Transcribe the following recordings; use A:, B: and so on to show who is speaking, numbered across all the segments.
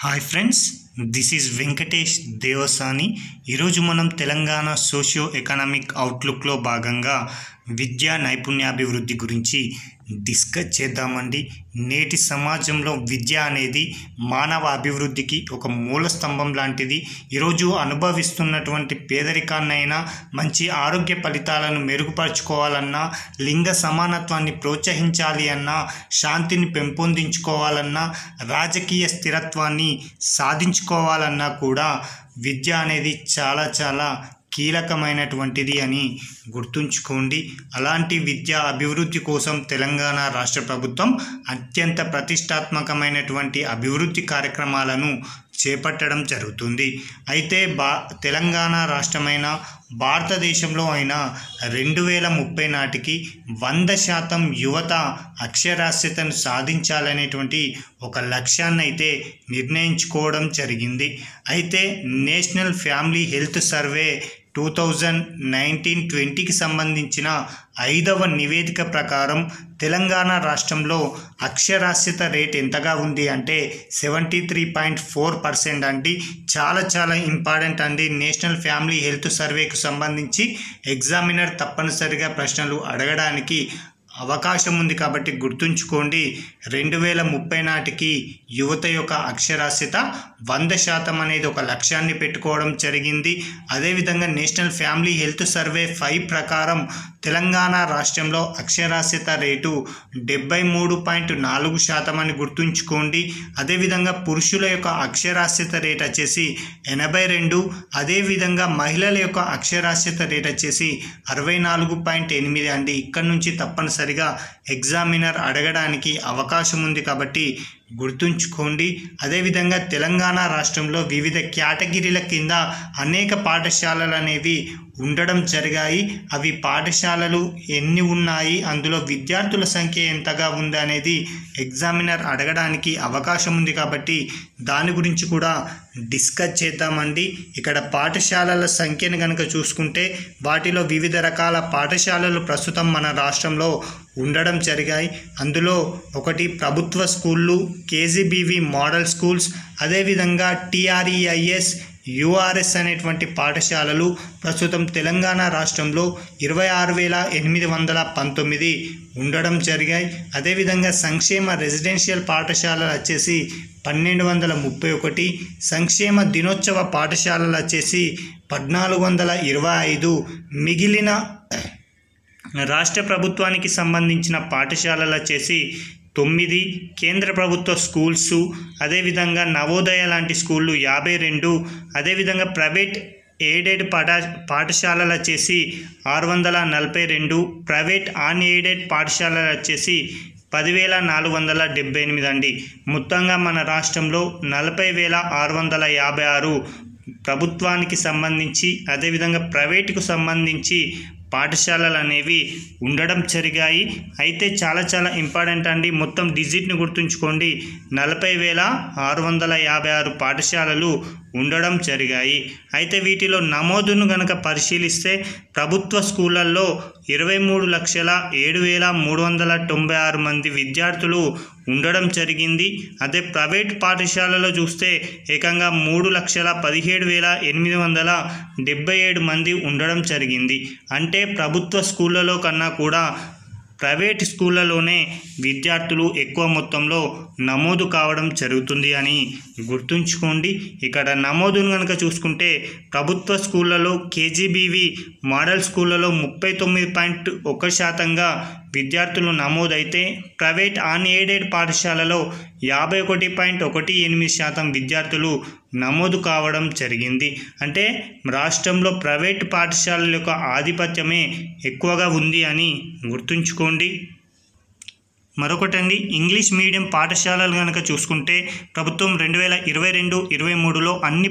A: Hi friends, this is Venkatesh Devasani. ఈరోజు మనం Telangana socio economic అవుట్లుక్లో భాగంగా విద్యా నైపుణ్యాభివృద్ధి గురించి డిస్కస్ చేద్దామండి. నేటి సమాజంలో విద్య అనేది మానవ అభివృద్ధికి ఒక మూల స్తంభం లాంటిది. ఈరోజు అనుభవిస్తున్నటువంటి పేదరికాన్నైనా, మంచి ఆరోగ్య ఫలితాలను మెరుగుపరుచుకోవాలన్నా, లింగ సమానత్వాన్ని ప్రోత్సహించాలి అన్నా, శాంతిని పెంపొందించుకోవాలన్నా, రాజకీయ స్థిరత్వాన్ని సాధించుకోవాలన్నా కూడా విద్య అనేది చాలా కీలకమైనటువంటిది అని గుర్తుంచుకోండి. అలాంటి విద్యా అభివృద్ధి కోసం తెలంగాణ రాష్ట్ర ప్రభుత్వం అత్యంత ప్రతిష్టాత్మకమైనటువంటి అభివృద్ధి కార్యక్రమాలను చేపట్టడం జరుగుతుంది. అయితే తెలంగాణ రాష్ట్రమైన భారతదేశంలో అయినా 2030 నాటికి 100% యువత అక్షరాస్యతను సాధించాలనేటువంటి ఒక లక్ష్యాన్ని అయితే నిర్ణయించుకోవడం జరిగింది. అయితే నేషనల్ ఫ్యామిలీ హెల్త్ సర్వే 2019-20కి సంబంధించిన 5వ నివేదిక ప్రకారం తెలంగాణ రాష్ట్రంలో అక్షరాస్యత రేట్ ఎంతగా ఉంది అంటే 73.4% అండి. చాలా ఇంపార్టెంట్ అండి. నేషనల్ ఫ్యామిలీ హెల్త్ సర్వేకు సంబంధించి ఎగ్జామినర్ తప్పనిసరిగా ప్రశ్నలు అడగడానికి అవకాశం ఉంది కాబట్టి గుర్తుంచుకోండి. 2030 నాటికి యువత యొక్క అక్షరాస్యత 100% అనేది ఒక లక్ష్యాన్ని పెట్టుకోవడం జరిగింది. అదేవిధంగా నేషనల్ ఫ్యామిలీ హెల్త్ సర్వే 5 ప్రకారం తెలంగాణ రాష్ట్రంలో అక్షరాస్యత రేటు 73.4% అని గుర్తుంచుకోండి. అదేవిధంగా పురుషుల యొక్క అక్షరాస్యత రేట్ వచ్చేసి 82, అదేవిధంగా మహిళల యొక్క అక్షరాస్యత రేట్ వచ్చేసి 64.8 అండి. ఇక్కడ నుంచి తప్పనిసరిగా ఎగ్జామినర్ అడగడానికి అవకాశం ఉంది కాబట్టి గుర్తుంచుకోండి. అదేవిధంగా తెలంగాణ రాష్ట్రంలో వివిధ కేటగిరీల కింద అనేక పాఠశాలలు అనేవి ఉండడం జరిగాయి. అవి పాఠశాలలు ఎన్ని ఉన్నాయి, అందులో విద్యార్థుల సంఖ్య ఎంతగా ఉంది అనేది ఎగ్జామినర్ అడగడానికి అవకాశం ఉంది కాబట్టి దాని గురించి కూడా డిస్కస్ చేద్దామండి. ఇక్కడ పాఠశాలల సంఖ్యను కనుక చూసుకుంటే వాటిలో వివిధ రకాల పాఠశాలలు ప్రస్తుతం మన రాష్ట్రంలో ఉండడం జరిగాయి. అందులో ఒకటి ప్రభుత్వ స్కూళ్ళు, కేజీబీవి మోడల్ స్కూల్స్, అదేవిధంగా టీఆర్ఈఐఎస్, యూఆర్ఎస్ అనేటువంటి పాఠశాలలు ప్రస్తుతం తెలంగాణ రాష్ట్రంలో 26,819 ఉండడం జరిగాయి. అదేవిధంగా సంక్షేమ రెసిడెన్షియల్ పాఠశాలలు వచ్చేసి 1231, సంక్షేమ దినోత్సవ పాఠశాలలు వచ్చేసి 1425, మిగిలిన రాష్ట్ర ప్రభుత్వానికి సంబంధించిన పాఠశాలలు వచ్చేసి 9, కేంద్ర ప్రభుత్వ స్కూల్స్, అదేవిధంగా నవోదయ లాంటి స్కూళ్ళు 52, అదేవిధంగా ప్రైవేట్ ఎయిడెడ్ పాఠశాలలు వచ్చేసి 642, ప్రైవేట్ అన్ ఎయిడెడ్ పాఠశాలలు వచ్చేసి 10,478 అండి. మొత్తంగా మన రాష్ట్రంలో 40,656 ప్రభుత్వానికి సంబంధించి అదేవిధంగా ప్రైవేటుకు సంబంధించి పాఠశాలలు అనేవి ఉండడం జరిగాయి. అయితే చాలా ఇంపార్టెంట్ అండి. మొత్తం డిజిట్ని గుర్తుంచుకోండి. 40,656 పాఠశాలలు ఉండడం జరిగాయి. అయితే వీటిలో నమోదును కనుక పరిశీలిస్తే ప్రభుత్వ స్కూళ్ళల్లో 23,07,396 మంది విద్యార్థులు ఉండడం జరిగింది. అదే ప్రైవేట్ పాఠశాలలో చూస్తే ఏకంగా 3,17,877 మంది ఉండడం జరిగింది. అంటే ప్రభుత్వ స్కూళ్ళలో కన్నా కూడా ప్రైవేట్ స్కూళ్ళలోనే విద్యార్థులు ఎక్కువ మొత్తంలో నమోదు కావడం జరుగుతుంది అని గుర్తుంచుకోండి. ఇక్కడ నమోదును కనుక చూసుకుంటే ప్రభుత్వ స్కూళ్ళలో కేజీబీవి మోడల్ స్కూళ్ళలో 39.1%గా విద్యార్థులు నమోదైతే ప్రైవేట్ అన్ ఎయిడెడ్ పాఠశాలలో 51.18% విద్యార్థులు నమోదు కావడం జరిగింది. అంటే రాష్ట్రంలో ప్రైవేట్ పాఠశాలల యొక్క ఆధిపత్యమే ఎక్కువగా ఉంది అని గుర్తుంచుకోండి. మరొకటండి, ఇంగ్లీష్ మీడియం పాఠశాలలు కనుక చూసుకుంటే ప్రభుత్వం 2022-23లో అన్ని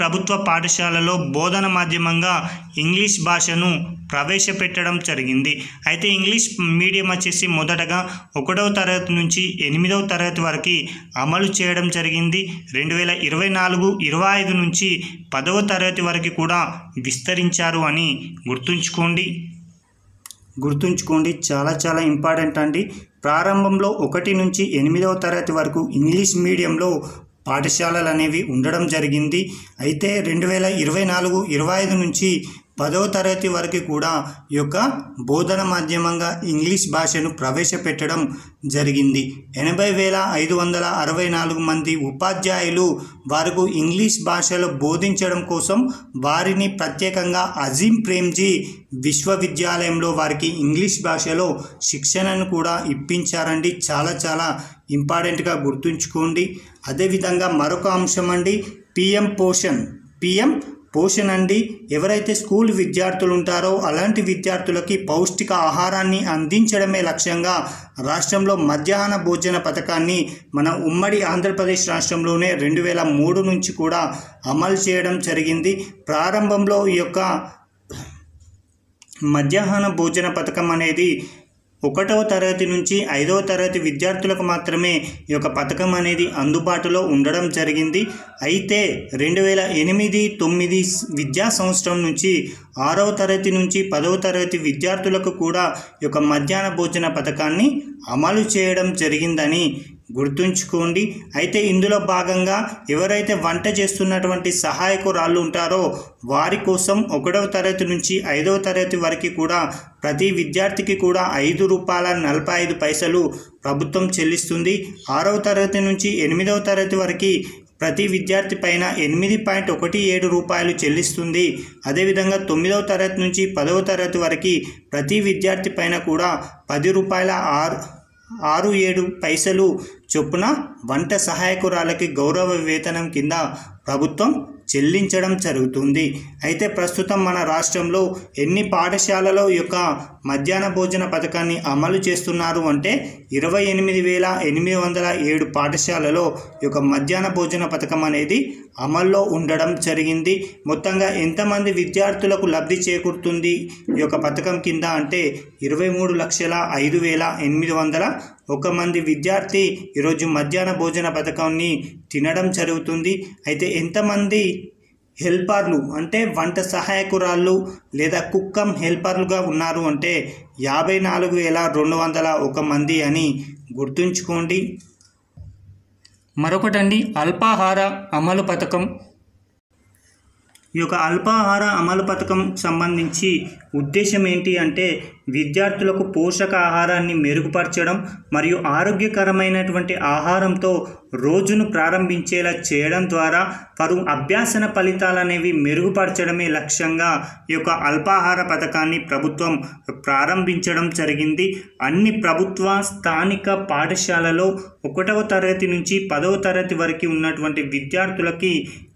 A: ప్రభుత్వ పాఠశాలలో బోధన మాధ్యమంగా ఇంగ్లీష్ భాషను ప్రవేశపెట్టడం జరిగింది. అయితే ఇంగ్లీష్ మీడియం వచ్చేసి మొదటగా 1వ తరగతి నుంచి 8వ తరగతి వరకు అమలు చేయడం జరిగింది. 2024-25 నుంచి 10వ తరగతి వరకు కూడా విస్తరించారు అని గుర్తుంచుకోండి. చాలా ఇంపార్టెంట్ అండి. ప్రారంభంలో 1 నుంచి 8వ తరగతి వరకు ఇంగ్లీష్ మీడియంలో పాఠశాలలు అనేవి ఉండడం జరిగింది. అయితే 2024-25 నుంచి 10వ తరగతి వరకు కూడా ఈ యొక్క బోధన మాధ్యమంగా ఇంగ్లీష్ భాషను ప్రవేశపెట్టడం జరిగింది. 80,564 మంది ఉపాధ్యాయులు వారికి ఇంగ్లీష్ భాషలో బోధించడం కోసం వారిని ప్రత్యేకంగా అజీం ప్రేమ్జీ విశ్వవిద్యాలయంలో వారికి ఇంగ్లీష్ భాషలో శిక్షణను కూడా ఇప్పించారండి. చాలా ఇంపార్టెంట్గా గుర్తుంచుకోండి. అదేవిధంగా మరొక అంశం అండి పిఎం పోషణ్ అండి. ఎవరైతే స్కూల్ విద్యార్థులు ఉంటారో అలాంటి విద్యార్థులకి పౌష్టిక ఆహారాన్ని అందించడమే లక్ష్యంగా రాష్ట్రంలో మధ్యాహ్న భోజన పథకాన్ని మన ఉమ్మడి ఆంధ్రప్రదేశ్ రాష్ట్రంలోనే 2003 నుంచి కూడా అమలు చేయడం జరిగింది. ప్రారంభంలో ఈ యొక్క మధ్యాహ్న భోజన పథకం అనేది 1వ తరగతి నుంచి 5వ తరగతి విద్యార్థులకు మాత్రమే ఈ యొక్క పథకం అనేది అందుబాటులో ఉండడం జరిగింది. అయితే 2008-9 విద్యా సంవత్సరం నుంచి 6వ తరగతి నుంచి 10వ తరగతి విద్యార్థులకు కూడా ఈ యొక్క మధ్యాహ్న భోజన పథకాన్ని అమలు చేయడం జరిగిందని గుర్తుంచుకోండి. అయితే ఇందులో భాగంగా ఎవరైతే వంట చేస్తున్నటువంటి సహాయకురాళ్ళు ఉంటారో వారి కోసం 1వ తరగతి నుంచి 5వ తరగతి వరకు కూడా ప్రతి విద్యార్థికి కూడా ₹5.45 ప్రభుత్వం చెల్లిస్తుంది. 6వ తరగతి నుంచి 8వ తరగతి వరకు ప్రతి విద్యార్థి పైన ₹8.17 చెల్లిస్తుంది. అదేవిధంగా 9వ తరగతి నుంచి 10వ తరగతి వరకు ప్రతి విద్యార్థి పైన కూడా ₹10.67 చొప్పున వంట సహాయకురాలకి గౌరవ వేతనం కింద ప్రభుత్వం చెల్లించడం జరుగుతుంది. అయితే ప్రస్తుతం మన రాష్ట్రంలో ఎన్ని పాఠశాలలో ఈ యొక్క మధ్యాహ్న భోజన పథకాన్ని అమలు చేస్తున్నారు అంటే 28,807 పాఠశాలలో ఈ యొక్క మధ్యాహ్న భోజన పథకం అనేది అమల్లో ఉండడం జరిగింది. మొత్తంగా ఎంతమంది విద్యార్థులకు లబ్ధి చేకూరుతుంది ఈ యొక్క పథకం కింద అంటే 23,05,801 మంది విద్యార్థి ఈరోజు మధ్యాహ్న భోజన పథకాన్ని తినడం జరుగుతుంది. అయితే ఎంతమంది హెల్పర్లు అంటే వంట సహాయకురాళ్ళు లేదా కుక్కం హెల్పర్లుగా ఉన్నారు అంటే 54,201 మంది అని గుర్తుంచుకోండి. మరొకటండి అల్పాహార అమలు పథకం. ఈ యొక్క అల్పాహార అమలు పథకం సంబంధించి ఉద్దేశం ఏంటి అంటే విద్యార్థులకు పోషకాహారాన్ని మెరుగుపరచడం మరియు ఆరోగ్యకరమైనటువంటి ఆహారంతో రోజును ప్రారంభించేలా చేయడం ద్వారా వారు అభ్యాసన ఫలితాలు అనేవి మెరుగుపరచడమే లక్ష్యంగా ఈ యొక్క అల్పాహార పథకాన్ని ప్రభుత్వం ప్రారంభించడం జరిగింది. అన్ని ప్రభుత్వ స్థానిక పాఠశాలలో 1వ తరగతి నుంచి 10వ తరగతి వరకు ఉన్నటువంటి విద్యార్థులకి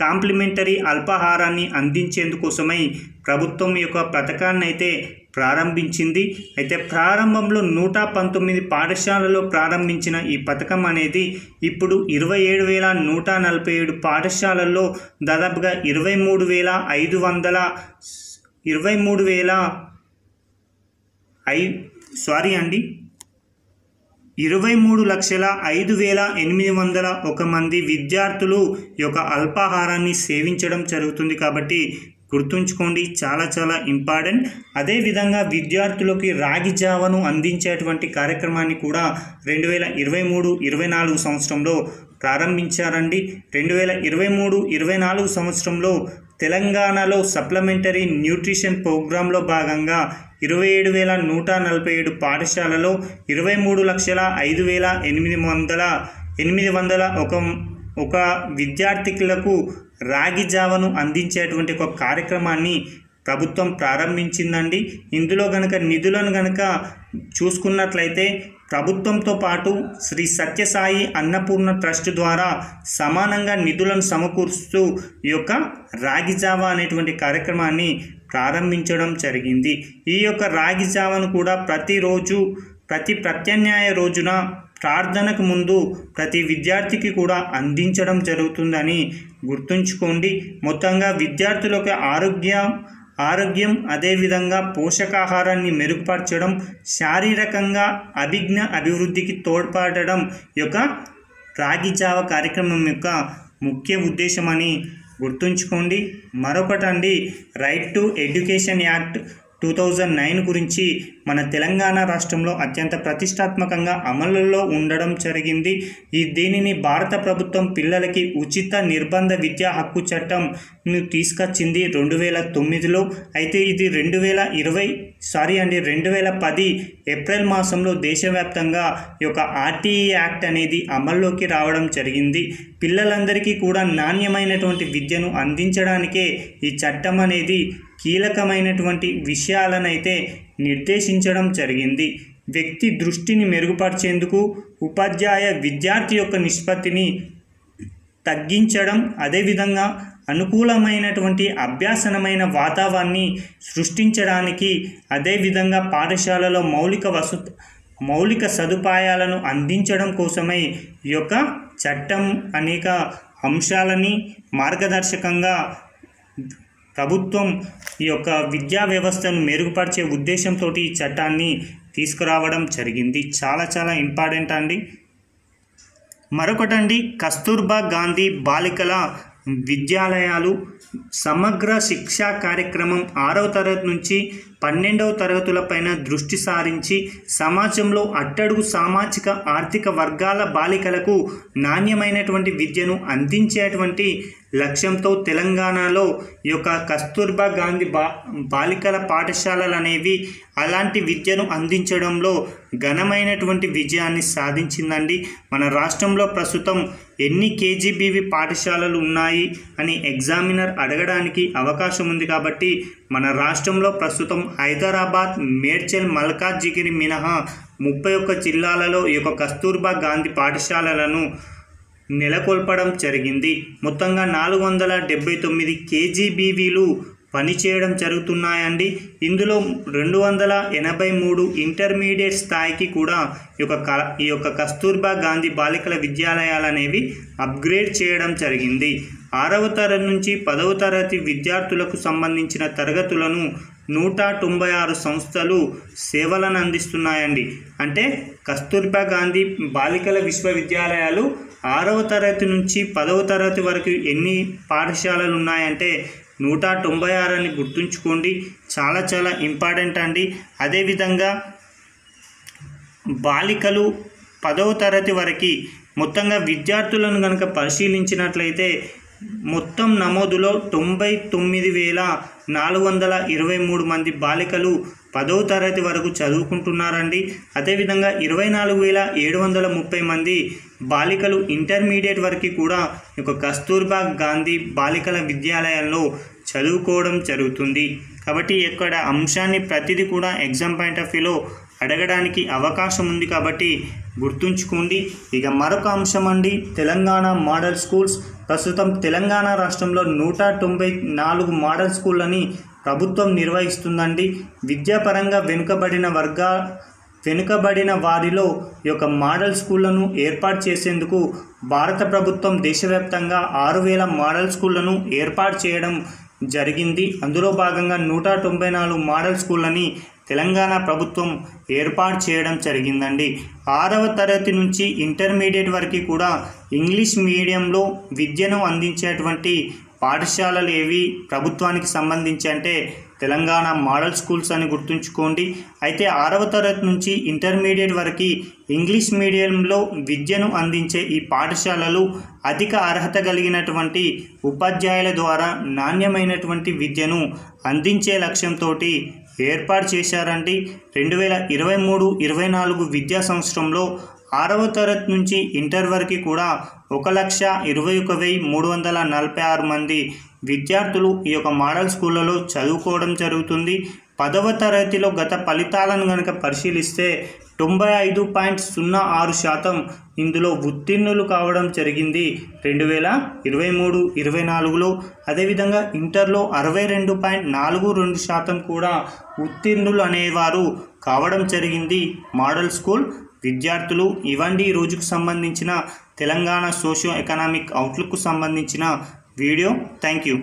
A: కాంప్లిమెంటరీ అల్పాహారాన్ని అందించేందుకోసమై ప్రభుత్వం యొక్క పథకాన్ని అయితే ప్రారంభించింది. అయితే ప్రారంభంలో 119 పాఠశాలలో ప్రారంభించిన ఈ పథకం అనేది ఇప్పుడు 27,147 పాఠశాలల్లో దాదాపుగా 23,05,801 మంది విద్యార్థులు ఈ యొక్క అల్పాహారాన్ని సేవించడం జరుగుతుంది. కాబట్టి గుర్తుంచుకోండి, చాలా ఇంపార్టెంట్. అదేవిధంగా విద్యార్థులకి రాగి జావను అందించేటువంటి కార్యక్రమాన్ని కూడా 2023-24 సంవత్సరంలో ప్రారంభించారండి. 2023-24 సంవత్సరంలో తెలంగాణలో సప్లిమెంటరీ న్యూట్రిషన్ ప్రోగ్రాంలో భాగంగా 27,147 పాఠశాలలో 23,05,801 విద్యార్థికులకు రాగి జావను అందించేటువంటి ఒక కార్యక్రమాన్ని ప్రభుత్వం ప్రారంభించిందండి. ఇందులో గనక నిధులను గనక చూసుకున్నట్లయితే ప్రభుత్వంతో పాటు శ్రీ సత్యసాయి అన్నపూర్ణ ట్రస్ట్ ద్వారా సమానంగా నిధులను సమకూరుస్తూ ఈ యొక్క రాగి జావ అనేటువంటి కార్యక్రమాన్ని ప్రారంభించడం జరిగింది. ఈ యొక్క రాగి జావను కూడా ప్రతిరోజు ప్రతి ప్రత్యామ్నాయ రోజున ప్రార్థనకు ముందు ప్రతి విద్యార్థికి కూడా అందించడం జరుగుతుందని గుర్తుంచుకోండి. మొత్తంగా విద్యార్థులకు ఆరోగ్యం అదేవిధంగా పోషకాహారాన్ని మెరుగుపరచడం, శారీరకంగా అభిజ్ఞ అభివృద్ధికి తోడ్పడడం యొక్క రాగి జావ కార్యక్రమం యొక్క ముఖ్య ఉద్దేశమని గుర్తుంచుకోండి. మరొకటండి రైట్ టు ఎడ్యుకేషన్ యాక్ట్ 2009 గురించి మన తెలంగాణ రాష్ట్రంలో అత్యంత ప్రతిష్టాత్మకంగా అమలులో ఉండడం జరిగింది. దీనిని భారత ప్రభుత్వం పిల్లలకి ఉచిత నిర్బంధ విద్యా హక్కు చట్టంను తీసుకొచ్చింది 2009లో. అయితే ఇది 2010 ఏప్రిల్ మాసంలో దేశవ్యాప్తంగా ఈ యొక్క ఆర్టీఈ యాక్ట్ అనేది అమల్లోకి రావడం జరిగింది. పిల్లలందరికీ కూడా నాణ్యమైనటువంటి విద్యను అందించడానికే ఈ చట్టం అనేది కీలకమైనటువంటి విషయాలనైతే నిర్దేశించడం జరిగింది. వ్యక్తి దృష్టిని మెరుగుపరిచేందుకు ఉపాధ్యాయ విద్యార్థి యొక్క నిష్పత్తిని తగ్గించడం, అదేవిధంగా అనుకూలమైనటువంటి అభ్యాసనమైన వాతావరణాన్ని సృష్టించడానికి, అదేవిధంగా పాఠశాలలో మౌలిక సదుపాయాలను అందించడం కోసమై ఈ యొక్క చట్టం అనేక అంశాలని మార్గదర్శకంగా ప్రభుత్వం ఈ యొక్క విద్యా వ్యవస్థను మెరుగుపరిచే ఉద్దేశంతో ఈ చట్టాన్ని తీసుకురావడం జరిగింది. చాలా ఇంపార్టెంట్ అండి. మరొకటండి, కస్తూర్బా గాంధీ బాలికల విద్యాలయాలు సమగ్ర శిక్షా కార్యక్రమం 6వ తరగతి నుంచి 12వ తరగతులపైన దృష్టి సారించి సమాజంలో అట్టడుగు సామాజిక ఆర్థిక వర్గాల బాలికలకు నాణ్యమైనటువంటి విద్యను అందించేటువంటి లక్ష్యంతో తెలంగాణలో ఈ యొక్క కస్తూర్బా గాంధీ బాలికల పాఠశాలలు అనేవి అలాంటి విద్యను అందించడంలో ఘనమైనటువంటి విజయాన్ని సాధించిందండి. మన రాష్ట్రంలో ప్రస్తుతం ఎన్ని కేజీబీవీ పాఠశాలలు ఉన్నాయి అని ఎగ్జామినర్ అడగడానికి అవకాశం ఉంది. కాబట్టి మన రాష్ట్రంలో ప్రస్తుతం హైదరాబాద్, మేడ్చల్, మల్కాజ్గిరి మినహా 31 జిల్లాలలో ఈ యొక్క కస్తూర్బా గాంధీ పాఠశాలలను నెలకొల్పడం జరిగింది. మొత్తంగా 479 కేజీబీవీలు పనిచేయడం జరుగుతున్నాయండి. ఇందులో 283 ఇంటర్మీడియట్ స్థాయికి కూడా ఈ యొక్క కస్తూర్బా గాంధీ బాలికల విద్యాలయాలు అనేవి అప్గ్రేడ్ చేయడం జరిగింది. 6వ తరగతి నుంచి 10వ తరగతి విద్యార్థులకు సంబంధించిన తరగతులను 196 సంస్థలు సేవలను అందిస్తున్నాయండి. అంటే కస్తూర్బా గాంధీ బాలికల విశ్వవిద్యాలయాలు 6వ తరగతి నుంచి 10వ తరగతి వరకు ఎన్ని పాఠశాలలు ఉన్నాయంటే 196 అని గుర్తుంచుకోండి. చాలా ఇంపార్టెంట్ అండి. అదేవిధంగా బాలికలు 10వ తరగతి వరకు మొత్తంగా విద్యార్థులను కనుక పరిశీలించినట్లయితే మొత్తం నమోదులో 99,423 మంది బాలికలు 10వ తరగతి వరకు చదువుకుంటున్నారండి. అదేవిధంగా 24,730 మంది బాలికలు ఇంటర్మీడియట్ వరకు కూడా ఒక కస్తూర్బా గాంధీ బాలికల విద్యాలయాల్లో చదువుకోవడం జరుగుతుంది. కాబట్టి ఇక్కడ అంశాన్ని ప్రతిదీ కూడా ఎగ్జామ్ పాయింట్ ఆఫ్ వ్యూలో అడగడానికి అవకాశం ఉంది కాబట్టి గుర్తుంచుకోండి. ఇక మరొక అంశం అండి, తెలంగాణ మోడల్ స్కూల్స్. ప్రస్తుతం తెలంగాణ రాష్ట్రంలో 194 మోడల్ స్కూళ్ళని ప్రభుత్వం నిర్వహిస్తుందండి. విద్యాపరంగా వెనుకబడిన వారిలో ఈ యొక్క మోడల్ స్కూళ్లను ఏర్పాటు చేసేందుకు భారత ప్రభుత్వం దేశవ్యాప్తంగా 6,000 మోడల్ స్కూళ్లను ఏర్పాటు చేయడం జరిగింది. అందులో భాగంగా 194 మోడల్ స్కూళ్ళని తెలంగాణ ప్రభుత్వం ఏర్పాటు చేయడం జరిగిందండి. 6వ తరగతి నుంచి ఇంటర్మీడియట్ వరకు కూడా ఇంగ్లీష్ మీడియంలో విద్యను అందించేటువంటి పాఠశాలలు ఏవి ప్రభుత్వానికి సంబంధించి అంటే తెలంగాణ మోడల్ స్కూల్స్ అని గుర్తుంచుకోండి. అయితే 6వ తరగతి నుంచి ఇంటర్మీడియట్ వరకు ఇంగ్లీష్ మీడియంలో విద్యను అందించే ఈ పాఠశాలలు అధిక అర్హత కలిగినటువంటి ఉపాధ్యాయుల ద్వారా నాణ్యమైనటువంటి విద్యను అందించే లక్ష్యంతో ఏర్పాటు చేశారండి. 2023-24 విద్యా సంవత్సరంలో 6వ తరగతి నుంచి ఇంటర్ వరకు కూడా 1,21,346 మంది విద్యార్థులు ఈ యొక్క మోడల్ స్కూళ్ళలో చదువుకోవడం జరుగుతుంది. 10వ తరగతిలో గత ఫలితాలను కనుక పరిశీలిస్తే 95.06% ఇందులో ఉత్తీర్ణులు కావడం జరిగింది 2023-24లో. అదేవిధంగా ఇంటర్లో 62.42% కూడా ఉత్తీర్ణులు అనేవారు కావడం జరిగింది మోడల్ స్కూల్ విద్యార్థులు. ఇవండి ఈ రోజుకు సంబంధించిన తెలంగాణ సోషియో ఎకనామిక్ అవుట్లుక్కు సంబంధించిన వీడియో. Thank you.